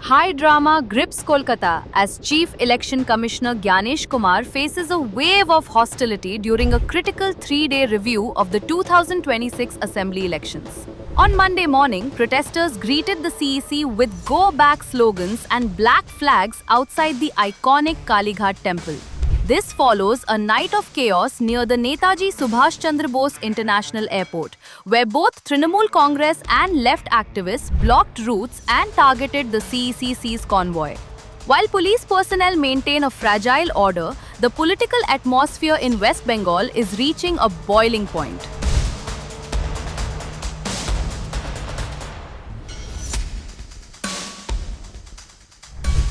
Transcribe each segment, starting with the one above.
High drama grips Kolkata as Chief Election Commissioner Gyanesh Kumar faces a wave of hostility during a critical 3-day review of the 2026 Assembly elections. On Monday morning, protesters greeted the CEC with "Go Back" slogans and black flags outside the iconic Kalighat temple. This follows a night of chaos near the Netaji Subhash Chandra Bose International Airport, where both Trinamool Congress and left activists blocked routes and targeted the CEC's convoy. While police personnel maintain a fragile order, the political atmosphere in West Bengal is reaching a boiling point.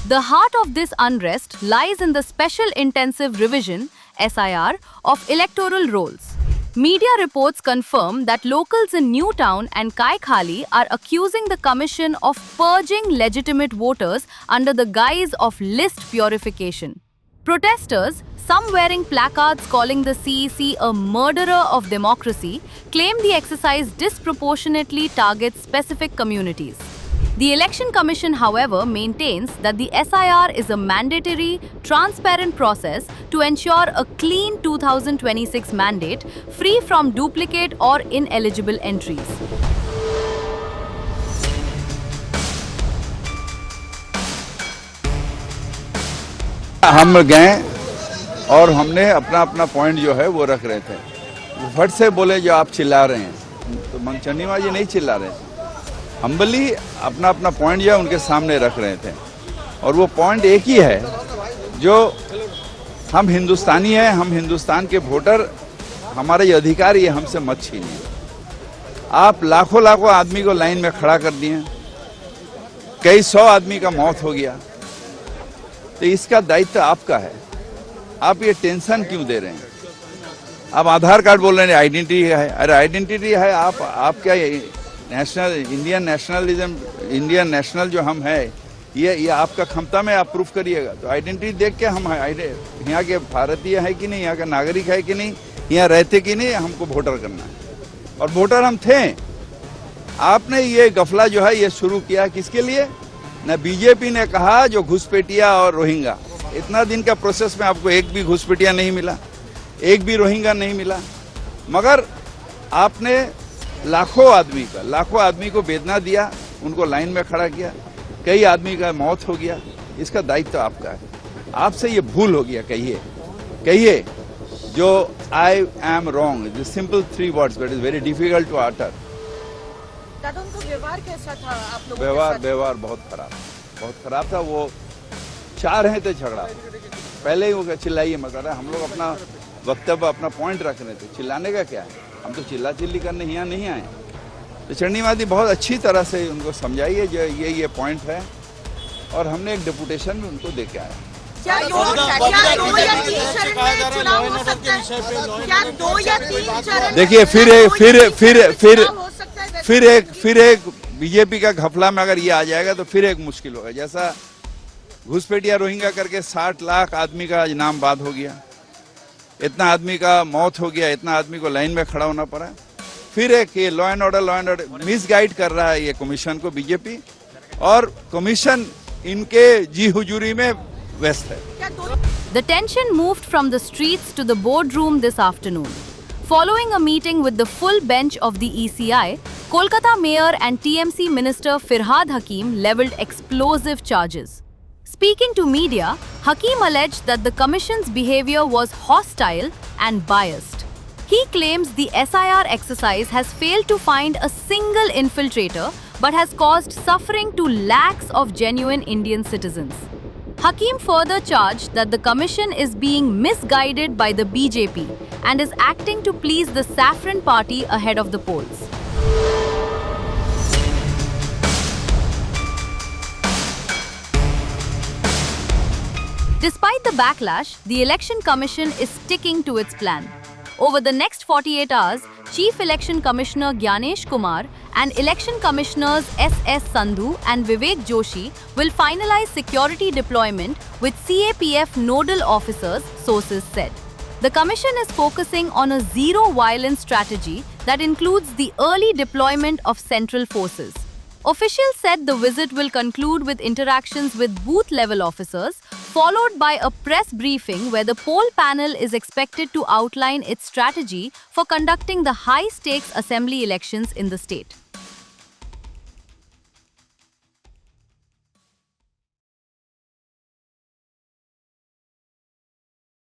The heart of this unrest lies in the Special Intensive Revision (SIR) of electoral rolls. Media reports confirm that locals in Newtown and Kaikhali are accusing the commission of purging legitimate voters under the guise of list purification. Protesters, some wearing placards calling the CEC a murderer of democracy, claim the exercise disproportionately targets specific communities. The Election Commission, however, maintains that the SIR is a mandatory, transparent process to ensure a clean 2026 mandate free from duplicate or ineligible entries. हम गए और हमने अपना अपना point जो है वो रख रहे थे। फट से बोले जो आप चिल्ला रहे हैं, तो मंगचंडीमा जी नहीं चिल्ला रहे थे। हम्बली अपना अपना पॉइंट जो है उनके सामने रख रहे थे और वो पॉइंट एक ही है जो हम हिंदुस्तानी हैं, हम हिंदुस्तान के वोटर, हमारा ये अधिकार ये हमसे मत छीनिए। आप लाखों लाखों आदमी को लाइन में खड़ा कर दिए, कई 100 आदमी का मौत हो गया, तो इसका दायित्व आपका है। आप ये टेंशन क्यों दे रहे हैं? आप आधार कार्ड बोल रहे हैं आइडेंटिटी है, अरे आइडेंटिटी है, आप क्या national Indian nationalism, Indian national जो हम है ये आपका क्षमता में आप प्रूफ करिएगा। तो आइडेंटिटी देख के हम यहाँ के भारतीय है कि नहीं, यहाँ का नागरिक है कि नहीं, यहाँ रहते कि नहीं, हमको वोटर करना है। और वोटर हम थे। आपने ये गफला जो है ये शुरू किया किसके लिए? न बीजेपी ने कहा जो घुसपैठिया और रोहिंगा, इतना दिन का प्रोसेस में आपको एक भी घुसपैठिया नहीं मिला, एक भी रोहिंगा नहीं मिला, मगर आपने लाखों आदमी को वेदना दिया, उनको लाइन में खड़ा किया, कई आदमी का मौत हो गया। इसका दायित्व आपका है। आपसे ये भूल हो गया, कहिए जो I am wrong, the simple 3 words but is very difficult to utter. दादा, उनका व्यवहार कैसा था आप लोगों के साथ? व्यवहार बहुत खराब था। वो चाह रहे थे झगड़ा, पहले ही वो चिल्लाइए मत रहा। हम लोग अपना वक्तव्य, अपना पॉइंट रख रहे थे, चिल्लाने का क्या है? हम तो चिल्ला चिल्ली करने यहाँ नहीं आए। तो चंडीमादी बहुत अच्छी तरह से उनको समझाइए जो ये पॉइंट है, और हमने एक डेपुटेशन भी उनको दे के आया। क्या 2 या 3 चरण में चुनाव हो सकता है? क्या 2 या 3 चरण? देखिए फिर एक बीजेपी का घपला में अगर ये आ जाएगा तो फिर एक मुश्किल होगा। जैसा घुसपैठिया रोहिंगा करके 60 लाख आदमी का नाम बाद हो गया, इतना आदमी का मौत हो गया, इतना आदमी को लाइन में खड़ा होना पड़ा। फिर एक ये लॉ एंड ऑर्डर मिसगाइड कर रहा है ये कमीशन को बीजेपी, और कमीशन इनके जी हुजूरी में व्यस्त है। The tension moved from the streets to the boardroom this afternoon. Following a meeting with the full bench of the ECI, Kolkata Mayor and TMC Minister Firhad Hakim leveled explosive charges. Speaking to media, Hakim alleged that the Commission's behavior was hostile and biased. He claims the SIR exercise has failed to find a single infiltrator but has caused suffering to lakhs of genuine Indian citizens. Hakim further charged that the Commission is being misguided by the BJP and is acting to please the Saffron Party ahead of the polls. Despite the backlash, the Election Commission is sticking to its plan. Over the next 48 hours, Chief Election Commissioner Gyanesh Kumar and Election Commissioners S.S. Sandhu and Vivek Joshi will finalize security deployment with CAPF nodal officers, sources said. The Commission is focusing on a zero-violence strategy that includes the early deployment of central forces. Officials said the visit will conclude with interactions with booth-level officers, followed by a press briefing where the poll panel is expected to outline its strategy for conducting the high-stakes assembly elections in the state.